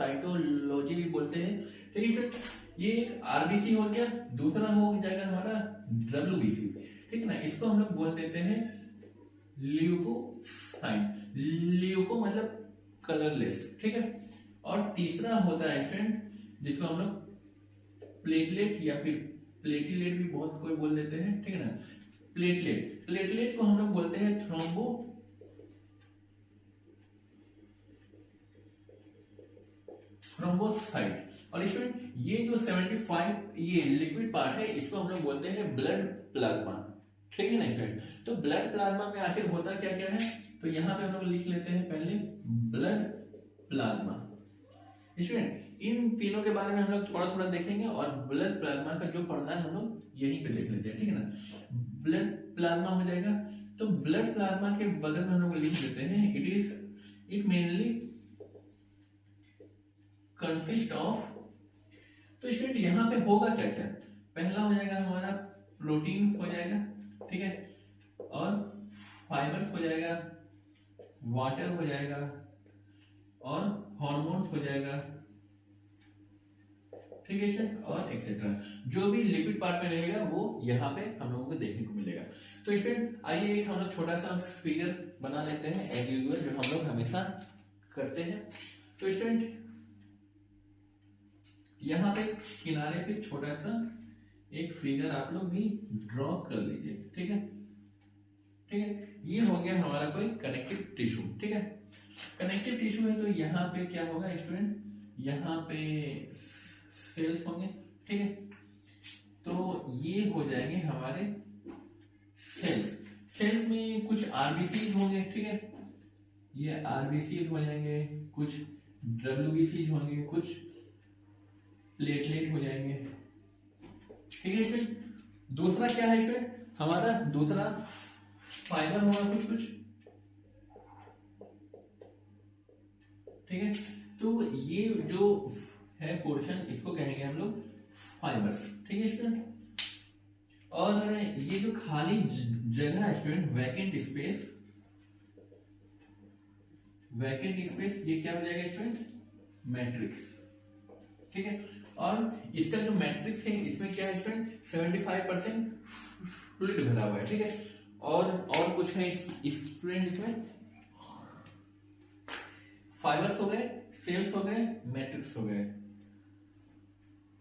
साइटोलॉजी भी बोलते हैं। ठीक है स्टूडेंट, ये एक आरबीसी हो गया, दूसरा हो जाएगा हमारा डब्ल्यूबीसी। ठीक है ना, इसको हम लोग बोल देते हैं ल्यूकोसाइट। ल्यूको मतलब कलरलेस। ठीक है, और तीसरा होता है स्टूडेंट जिसको हम लोग प्लेटलेट या फिर प्लेटिलेट भी बहुत कोई बोल देते हैं। ठीक है ना, प्लेटलेट। प्लेटलेट को हम लोग बोलते हैं थ्रोम्बोसाइट। और इसमें ये जो 75 ये लिक्विड पार्ट है इसको हम लोग बोलते हैं ब्लड प्लाज्मा। ठीक है ना स्टूडेंट, तो ब्लड प्लाज्मा में आखिर होता क्या क्या है, तो यहाँ पे हम लोग लिख लेते हैं पहले ब्लड प्लाज्मा। स्टूडेंट इन तीनों के बारे में हम लोग थोड़ा थोड़ा देखेंगे और ब्लड प्लाज्मा का जो पढ़ना है हम लोग यहीं पे देख लेते हैं। ठीक है ना, ब्लड प्लाज्मा हो जाएगा, तो ब्लड प्लाज्मा के बगल में हम लोग लिख देते हैं इट मेनली कंसिस्ट ऑफ। तो स्टूडेंट यहाँ पे होगा क्या क्या, पहला हो जाएगा हमारा प्रोटीन हो जाएगा। ठीक है, और फाइबर्स हो जाएगा, वाटर हो जाएगा और हॉर्मोन्स हो जाएगा। ठीक है स्टूडेंट, और एक्सेट्रा जो भी लिक्विड पार्ट में रहेगा वो यहाँ पे हम लोगों को देखने को मिलेगा। तो स्टूडेंट आइए एक हम लोग छोटा सा फिगर बना लेते हैं एज यूजुअल, जो हम लोग हमेशा करते हैं। तो स्टूडेंट यहाँ पे किनारे पे छोटा सा एक फिगर आप लोग भी ड्रॉ कर लीजिए। ठीक है, ठीक है, ये हो गया हमारा कोई कनेक्टिव टिश्यू। ठीक है, कनेक्टिव टिश्यू है तो यहाँ पे क्या होगा स्टूडेंट, यहाँ पे सेल्स होंगे। ठीक है, तो ये हो जाएंगे हमारे सेल्स। सेल्स में कुछ आरबीसीज होंगे। ठीक है, ये आरबीसीज हो जाएंगे, कुछ डब्ल्यूबीसीज होंगे, कुछ प्लेटलेट हो जाएंगे। ठीक है स्टूडेंट, दूसरा क्या है स्टूडेंट, हमारा दूसरा फाइबर होगा कुछ कुछ। ठीक है, तो ये जो है पोर्शन इसको कहेंगे हम लोग फाइबर्स। ठीक है स्टूडेंट, और ये जो खाली जगह है student, vacant space, vacant space ये क्या हो जाएगा स्टूडेंट, मैट्रिक्स। ठीक है, और इसका जो मैट्रिक्स है इसमें क्या है स्टूडेंट, 75% फ्लूइड भरा हुआ है। ठीक है, और कुछ है स्टूडेंट इसमें, फाइबर्स हो गए, सेल्स हो गए, मैट्रिक्स हो गए,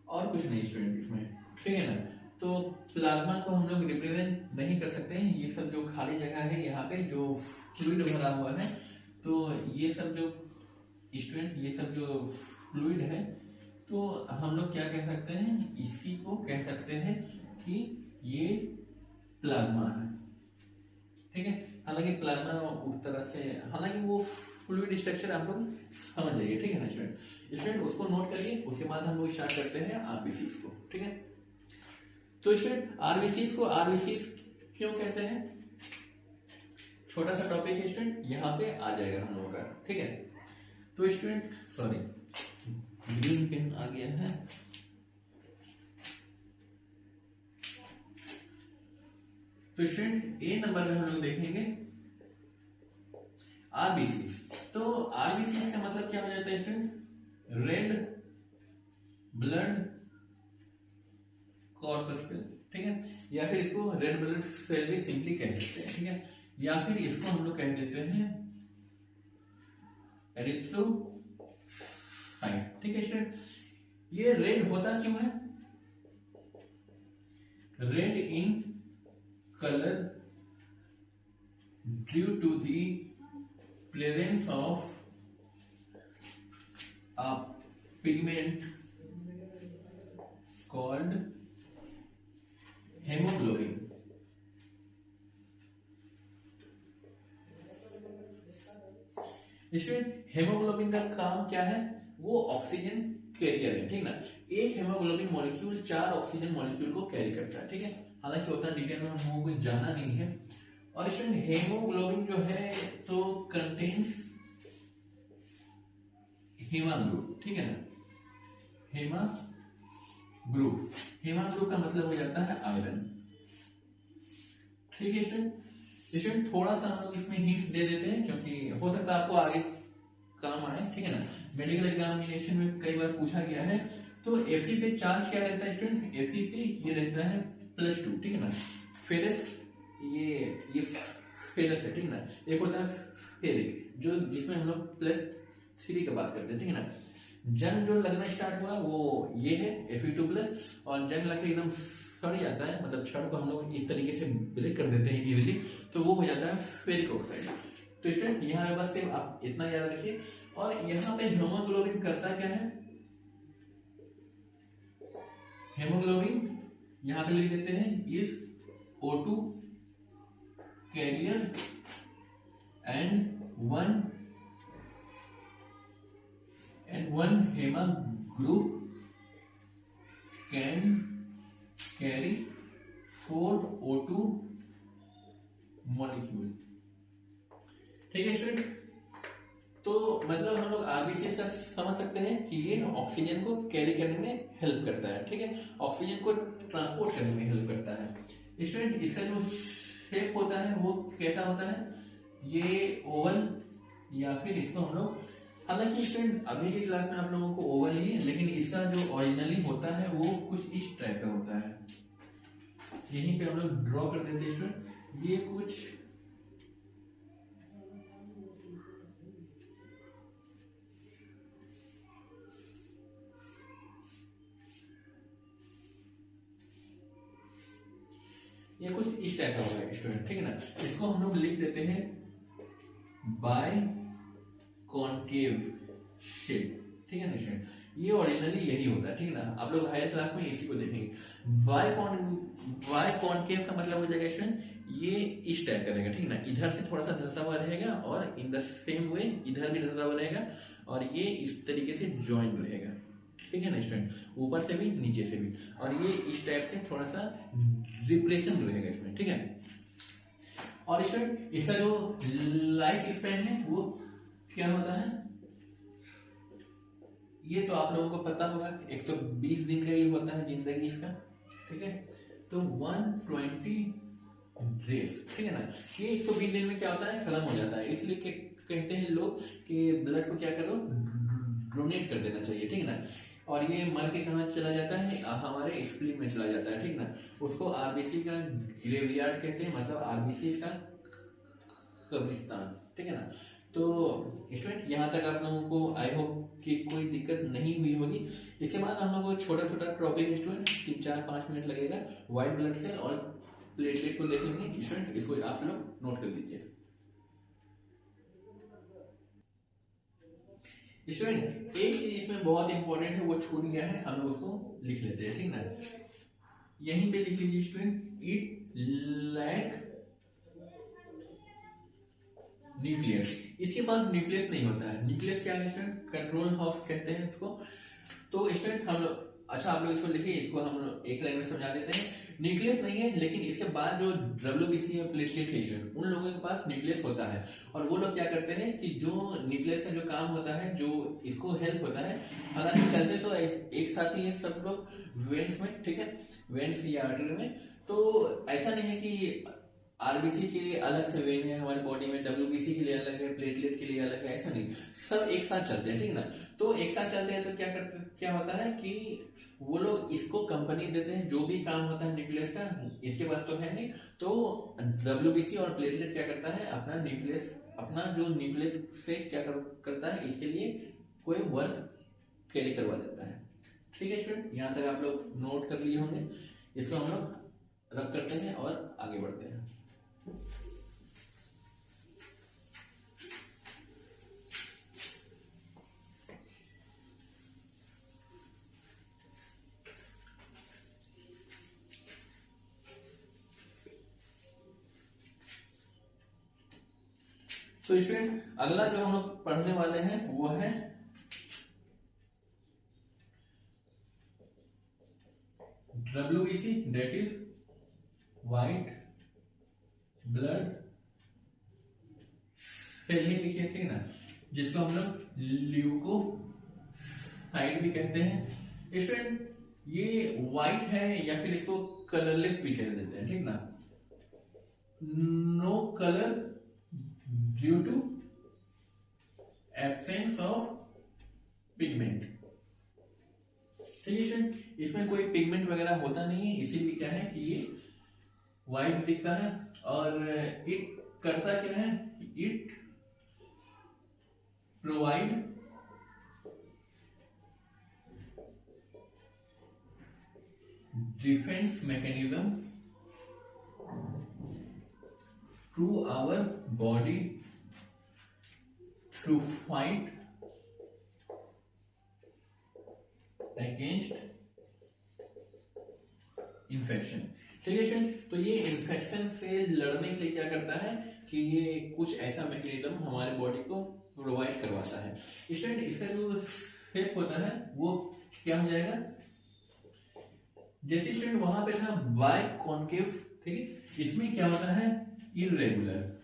और कुछ नहीं स्टूडेंट इसमें। ठीक है ना, तो प्लाज्मा को हम लोग रिप्रेजेंट नहीं कर सकते हैं। ये सब जो खाली जगह है यहाँ पे जो फ्लूइड भरा हुआ है, तो ये सब जो स्टूडेंट ये सब जो फ्लूइड है, तो हम लोग क्या कह सकते हैं, इसी को कह सकते हैं कि ये प्लाज्मा है। ठीक है, हालांकि प्लाज्मा उस तरह से, हालांकि वो फ्लूइड स्ट्रक्चर आप लोग समझ जाइए। ठीक है ना स्टूडेंट, स्टूडेंट उसको नोट करिए, उसके बाद हम लोग स्टार्ट करते हैं आरबीसीज को। ठीक है, तो स्टूडेंट आरबीसीज को आरबीसीज क्यों कहते हैं, छोटा सा टॉपिक है स्टूडेंट, यहाँ पे आ जाएगा हम लोगों का। ठीक है, तो स्टूडेंट सॉरी ग्रीन पेन आ गया है। तो स्टूडेंट ए नंबर में हम लोग देखेंगे आरबीसीज। तो आरबीसीज का मतलब क्या हो जाता है स्टूडेंट, रेड ब्लड कॉर्पस्कल। ठीक है, या फिर इसको रेड ब्लड सेल भी सिंपली कह सकते हैं। ठीक है, या फिर इसको हम लोग कह देते हैं एरिथ्रोसाइट। ठीक है स्टूडेंट, ये रेड होता क्यों है, red in colour due to the presence of a pigment called hemoglobin। इसमें हेमोग्लोबिन का काम क्या है, वो ऑक्सीजन कैरियर है। ठीक ना, एक हेमोग्लोबिन मॉलिक्यूल 4 ऑक्सीजन मॉलिक्यूल को कैरी करता है। ठीक है, हालांकि उतना डिटेल में हम लोगों को जाना नहीं है। और इसमें हेमोग्लोबिन जो है तो कंटेन्स हेमा ग्रुप। ठीक है ना, हेमा ग्रुप, हेमा ग्रुप का मतलब हो जाता है आयरन। ठीक है स्टूडेंट, थोड़ा सा हम लोग इसमें हिंट दे देते हैं क्योंकि हो सकता है आपको आगे काम आए, ठीक है ना। मेडिकल एग्जामिनेशन में कई बार पूछा गया है। तो एफई पे चार्ज क्या रहता है स्टूडेंट, एफई पे ये रहता है +2, ठीक है ना। फेरस ये फेरस है, ठीक है ना। एक होता है फेरिक जो जिसमें हम लोग +3 की बात करते हैं, ठीक है ना। जंग जो लगना स्टार्ट हुआ वो ये है Fe2+, और जंग लग के एकदम सड़ जाता है, मतलब छड़ को हम लोग इस तरीके से ब्रेक कर देते हैं इजीली, तो वो हो जाता है फेरिक ऑक्साइड। तो स्टूडेंट यहाँ पे बस सिर्फ आप इतना याद रखिए। और यहाँ पे हीमोग्लोबिन करता क्या है, हेमोग्लोबिन यहाँ पे लिख देते हैं is O2 carrier and one haem group can carry 4 O2 molecule, ठीक है स्टूडेंट। तो मतलब हम लोग आरबीसी से समझ सकते हैं कि ये ऑक्सीजन को कैरी करने में हेल्प करता है, ठीक है, ऑक्सीजन को ट्रांसपोर्ट करने में हेल्प करता है। स्टूडेंट इसका जो शेप होता है वो कैसा होता है, ये ओवल या फिर इसको हम लोग, हालांकि स्टूडेंट अभी की क्लास में आप लोगों को ओवल ही है, लेकिन इसका जो ओरिजिनली होता है वो कुछ इस टाइप का होता है। यहीं पे हम लोग ड्रॉ कर देते हैं स्टूडेंट, ये कुछ इस टाइप का होगा स्टूडेंट, ठीक है ना। इसको हम लोग लिख देते हैं बाय कॉनकेव शेप, ठीक है ना स्टूडेंट। ये ओरिजिनली यही होता है, ठीक है ना। आप लोग हायर क्लास में इसी को देखेंगे। बाय कॉनकेव का मतलब हो जाएगा स्टूडेंट ये इस टाइप का रहेगा, ठीक है ना। इधर से थोड़ा सा धंसा हुआ रहेगा और इन द सेम वे इधर भी धंसा हुआ रहेगा, और ये इस तरीके से ज्वाइंट रहेगा, ठीक है ना स्टूडेंट, ऊपर से भी नीचे से भी, और ये इस टाइप से थोड़ा सा रिप्रेशन रहेगा इसमें, ठीक है। और स्टूडेंट इसका जो लाइफ स्पैन है वो क्या होता है, ये तो आप लोगों को पता होगा, 120 दिन का ही होता है जिंदगी इसका, ठीक है। तो 120 डेज, ठीक है ना। ये 120 दिन में क्या होता है, खत्म हो जाता है। इसलिए कहते हैं लोग कि ब्लड को क्या करो, डोनेट कर देना चाहिए, ठीक है ना। और ये मर के कहाँ चला जाता है, हमारे स्प्लीन में चला जाता है, ठीक ना। उसको आरबीसी का ग्रेवयार्ड कहते हैं, मतलब आरबीसी का कब्रिस्तान, ठीक है ना। तो स्टूडेंट यहाँ तक आप लोगों को आई होप कि कोई दिक्कत नहीं हुई होगी। इसके बाद हम लोग को छोटा छोटा टॉपिक स्टूडेंट 3-4-5 मिनट लगेगा, व्हाइट ब्लड सेल और प्लेटलेट को देख लेंगे स्टूडेंट, इसको आप लोग नोट कर दीजिए। स्टूडेंट एक चीज इसमें बहुत इंपॉर्टेंट है, वो छूट गया है, हम लोग उसको लिख लेते हैं, ठीक ना। यहीं पे लिख लीजिए स्टूडेंट, इट लैक न्यूक्लियस। इसके पास न्यूक्लियस नहीं होता है। न्यूक्लियस क्या है स्टूडेंट, कंट्रोल हाउस कहते हैं इसको। तो स्टूडेंट हम लोग, अच्छा आप लोग इसको लिखिए, इसको हम लोग एक लाइन में समझा देते हैं। न्यूक्लियस नहीं है, लेकिन इसके बाद जो WBC है, प्लेटलेट है स्टूडेंट, उन लोगों के पास न्यूक्लियस होता है। और वो लोग क्या करते हैं कि जो न्यूक्लियस का जो काम होता है, जो इसको हेल्प होता है, हालांकि चलते तो एक साथ ही है सब लोग वेन्स में, ठीक है, वेन्स या आर्टरी में। तो ऐसा नहीं है कि आरबीसी के लिए अलग से वेन है हमारी बॉडी में, WBC के लिए अलग है, प्लेटलेट के लिए अलग है, ऐसा नहीं, सब एक साथ चलते हैं, ठीक है ना। तो एक साथ चलते हैं तो क्या होता है कि वो लोग इसको कंपनी देते हैं, जो भी काम होता है न्यूक्लियस का, इसके पास तो है नहीं। तो WBC और प्लेटलेट क्या करता है, अपना जो न्यूक्लियस से क्या करता है, इसके लिए कोई वर्क कैरी करवा देता है, ठीक है स्टूडेंट। यहाँ तक आप लोग नोट कर लिए होंगे, इसको हम लोग रख करते हैं और आगे बढ़ते हैं। तो स्टूडेंट अगला जो हम लोग पढ़ने वाले हैं वो है WBC, that is white blood cell ही लिखिए, ठीक है ना, जिसको हम लोग ल्यूकोसाइट भी कहते हैं। स्टूडेंट ये व्हाइट है या फिर इसको कलरलेस भी कह देते हैं, ठीक ना, no colour due to absence of pigment. ठीक है स्टूडेंट, इसमें कोई पिगमेंट वगैरह होता नहीं है, इसीलिए क्या है कि ये वाइट दिखता है। और इट करता क्या है, it provide defence mechanism to our body to fight against infection. ठीक है स्टूडेंट, तो ये इन्फेक्शन से लड़ने के लिए क्या करता है कि ये कुछ ऐसा मैकेनिज्म हमारे बॉडी को प्रोवाइड करवाता है। स्टूडेंट, इसका जो शेप होता है वो क्या हो जाएगा, जैसे स्टूडेंट वहां पे था बाय कॉन्केव, ठीक है, इसमें क्या होता है इरेगुलर,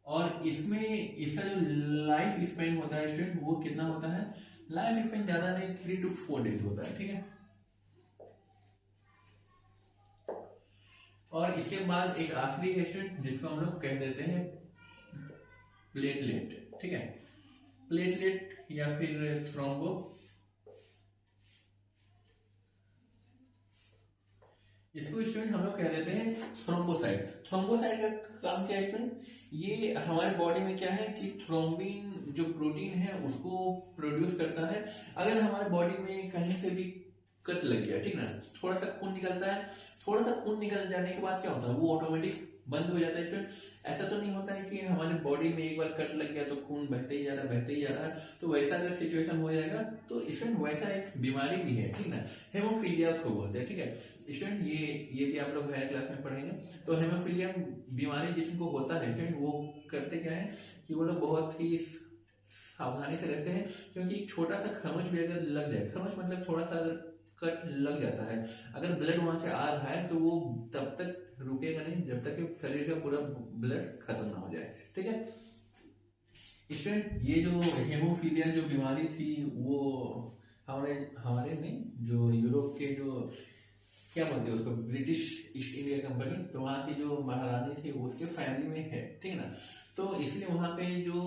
और इसमें इसका जो लाइफ स्पेन होता है स्टूडेंट वो कितना होता है, लाइफ स्पेन ज्यादा नहीं 3 to 4 days होता है। ठीक है, और इसके बाद एक आखिरी है स्टूडेंट जिसको हम लोग कह देते हैं प्लेटलेट। ठीक है, प्लेटलेट या फिर थ्रोम्बो, इसको स्टूडेंट हम लोग कह देते हैं थ्रोम्बोसाइट। थ्रोम्बोसाइट का काम क्या है स्टूडेंट, ये हमारे बॉडी में क्या है कि थ्रोम्बिन जो प्रोटीन है उसको प्रोड्यूस करता है। अगर हमारे बॉडी में कहीं से भी कट लग गया, ठीक ना, थोड़ा सा खून निकलता है, थोड़ा सा खून निकल जाने के बाद क्या होता है वो ऑटोमेटिक बंद हो जाता है स्टूडेंट। ऐसा तो नहीं होता है कि हमारे बॉडी में एक बार कट लग गया तो खून बहते ही जा रहा है बहते ही जा रहा है, तो वैसा अगर सिचुएशन हो जाएगा तो स्टूडेंट वैसा एक बीमारी भी है, ठीक ना, हेमोफीलिया को बोलते हैं। ठीक है स्टूडेंट, ये भी आप लोग हायर क्लास में पढ़ेंगे। तो हेमोफीलिया बीमारी जिनको होता है स्टूडेंट वो करते क्या है कि वो लोग बहुत ही सावधानी से रहते हैं, क्योंकि एक छोटा सा खरोंच भी अगर लग जाए, खरोंच मतलब थोड़ा सा अगर कट लग जाता है, अगर ब्लड वहां से आ रहा है तो वो तब तक रुकेगा नहीं जब तक कि शरीर का पूरा ब्लड खत्म ना हो जाए। ठीक है स्टूडेंट, ये जो हेमोफीलिया जो बीमारी थी वो हमारे हमारे नहीं, जो यूरोप के जो क्या बोलते हैं उसको, ब्रिटिश ईस्ट इंडिया कंपनी, तो वहाँ की जो महारानी थी उसके फैमिली में है, ठीक है ना। तो इसलिए वहाँ पे जो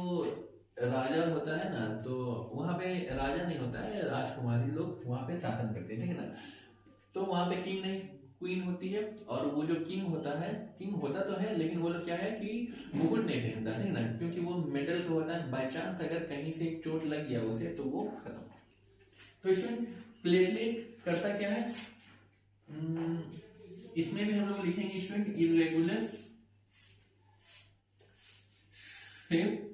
राजा होता है ना, तो वहाँ पे राजा नहीं होता है, राजकुमारी लोग वहाँ पे शासन करते हैं, ठीक है ना। तो वहाँ पे किंग नहीं क्वीन होती है, और वो जो किंग होता है, किंग होता तो है लेकिन वो लोग क्या है कि मुकुट नहीं पहनता, ठीक ना, क्योंकि वो मेटल का होता है, बाई चांस अगर कहीं से एक चोट लग गया उसे तो वो खत्म। तो इसमें प्लेटलेट करता क्या है, इसमें भी हम लोग लिखेंगे स्टूडेंट इरेगुलर शेप,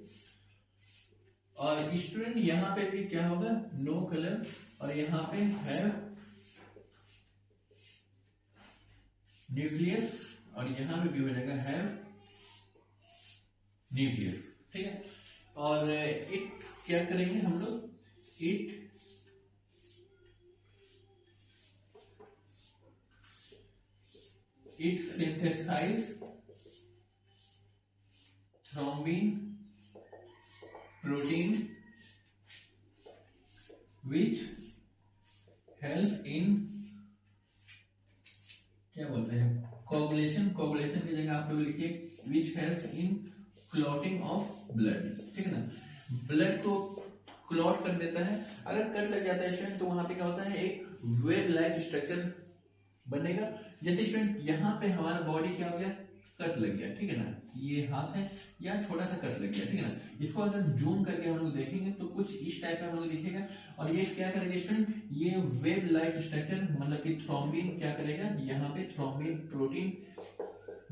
और स्टूडेंट यहाँ पे भी क्या होगा नो कलर, और यहाँ पे है न्यूक्लियस, और यहाँ पे भी हो जाएगा है न्यूक्लियस। ठीक है, और इट क्या करेंगे हम लोग, it synthesize thrombin protein which help in क्या बोलते हैं coagulation, coagulation की जगह आप लोग लिखिए which helps in clotting of blood, ठीक है ना, ब्लड को क्लॉट कर देता है। अगर कट लग जाता है स्टूडेंट तो वहां पे क्या होता है एक वेब लाइक स्ट्रक्चर बनेगा। जैसे स्टूडेंट यहाँ पे हमारा बॉडी क्या हो गया, कट लग गया, ठीक है ना, ये हाथ है या छोटा सा कट लग गया, ठीक है ना, इसको अगर जूम करके हम लोग देखेंगे तो कुछ इस टाइप का हम लोग दिखेगा, और ये क्या करेगा स्टूडेंट, ये वेब लाइक स्ट्रक्चर मतलब कि थ्रोम्बिन क्या करेगा, यहाँ पे थ्रोम्बिन प्रोटीन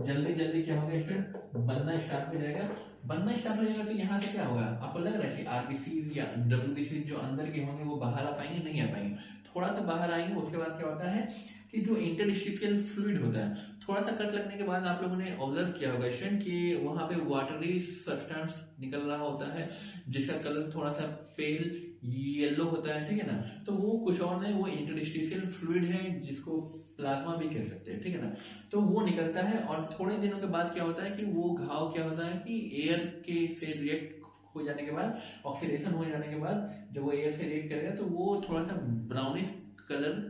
जल्दी जल्दी क्या होगा स्टूडेंट, बनना स्टार्ट हो जाएगा। बनना स्टार्ट हो जाएगा तो यहाँ से क्या होगा, आपको लग रहा है कि आरबीसी या डब्ल्यूबीसी जो अंदर के होंगे वो बाहर आ पाएंगे, नहीं आ पाएंगे, थोड़ा सा बाहर आएंगे। उसके बाद क्या होता है कि जो इंटरस्टिशियल फ्लूइड होता है, थोड़ा सा कट लगने के बाद आप लोगों ने ऑब्जर्व किया होगा स्टूडेंट कि वहां पे वाटरी सब्सटेंस निकल रहा होता है जिसका कलर थोड़ा सा पेल येलो होता है, ठीक है ना, तो वो कुछ और नहीं, वो इंटरस्टिशियल फ्लूइड है जिसको प्लाज्मा भी कह सकते हैं, ठीक है ना, तो वो निकलता है। और थोड़े दिनों के बाद क्या होता है कि वो घाव क्या होता है कि एयर के से रिएक्ट हो जाने के बाद, ऑक्सीडेशन हो जाने के बाद जब वो एयर से रिएक्ट करेगा तो वो थोड़ा सा ब्राउनिश कलर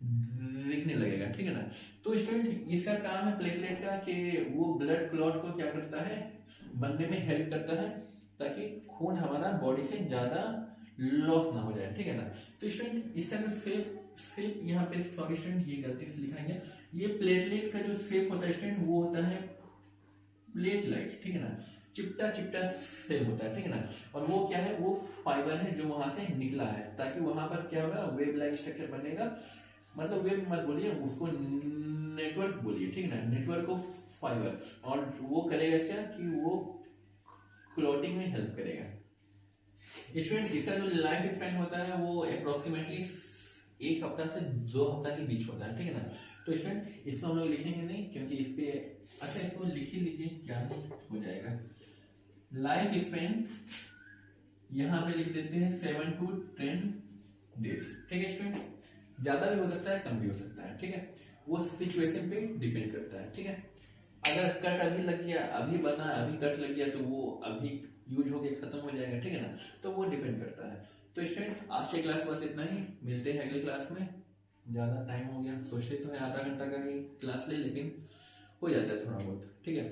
दिखने लगेगा, ठीक ठीक है ना। तो स्टूडेंट इसका काम है प्लेटलेट का कि वो ब्लड क्लॉट को क्या करता है, बनने में हेल्प करता है, ताकि खून हमारा बॉडी से ज्यादा लॉस ना हो जाए, ठीक है ना। तो स्टूडेंट इसका जो शेप यहाँ पे, सॉरी स्टूडेंट ये गलती से लिखा है, ये प्लेटलेट का जो शेप होता है स्टूडेंट वो होता है प्लेट लाइट, ठीक है ना, चिपटा चिपटा शेप होता है, ठीक है ना। और वो क्या है, वो फाइबर है जो वहां से निकला है, ताकि वहां पर क्या होगा, वेब लाइक स्ट्रक्चर बनेगा, मतलब वेब मत बोलिए उसको, नेटवर्क बोलिए, ठीक है ना, नेटवर्क ऑफ फाइबर। और वो करेगा क्या कि वो क्लॉटिंग में हेल्प करेगा। स्टूडेंट इसका जो लाइफ स्पैन होता है वो अप्रोक्सीमेटली 1 हफ्ता से 2 हफ्ता के बीच होता है, ठीक है ना। तो स्टूडेंट इसको हम लोग लिखेंगे नहीं, क्योंकि इस पे, अच्छा इसको लिख ही लीजिए, क्या हो जाएगा, लाइफ स्पैन यहाँ पे लिख देते हैं 7 to 10 डेज, ठीक है स्टूडेंट। ज्यादा भी हो सकता है, कम भी हो सकता है, ठीक है, वो सिचुएशन पे डिपेंड करता है, ठीक है। अगर कट अभी लग गया, अभी बना, अभी कट लग गया, तो वो अभी यूज होके खत्म हो जाएगा, ठीक है ना। तो वो डिपेंड करता है। तो स्टूडेंट आज के क्लास बस इतना ही, मिलते हैं अगले क्लास में। ज्यादा टाइम हो गया, सोचते तो है आधा घंटा का ही क्लास ले, लेकिन हो जाता है थोड़ा बहुत, ठीक है।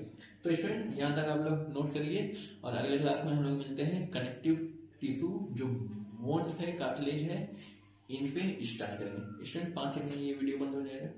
तो स्टूडेंट यहाँ तक आप लोग नोट करिए, और अगले क्लास में हम लोग मिलते हैं कनेक्टिव टिश्यू जो बोन्स है, कार्टिलेज है, इन पे स्टार्ट करेंगे। स्टूडेंट 5 सेकंड में ये वीडियो बंद हो जाएगा।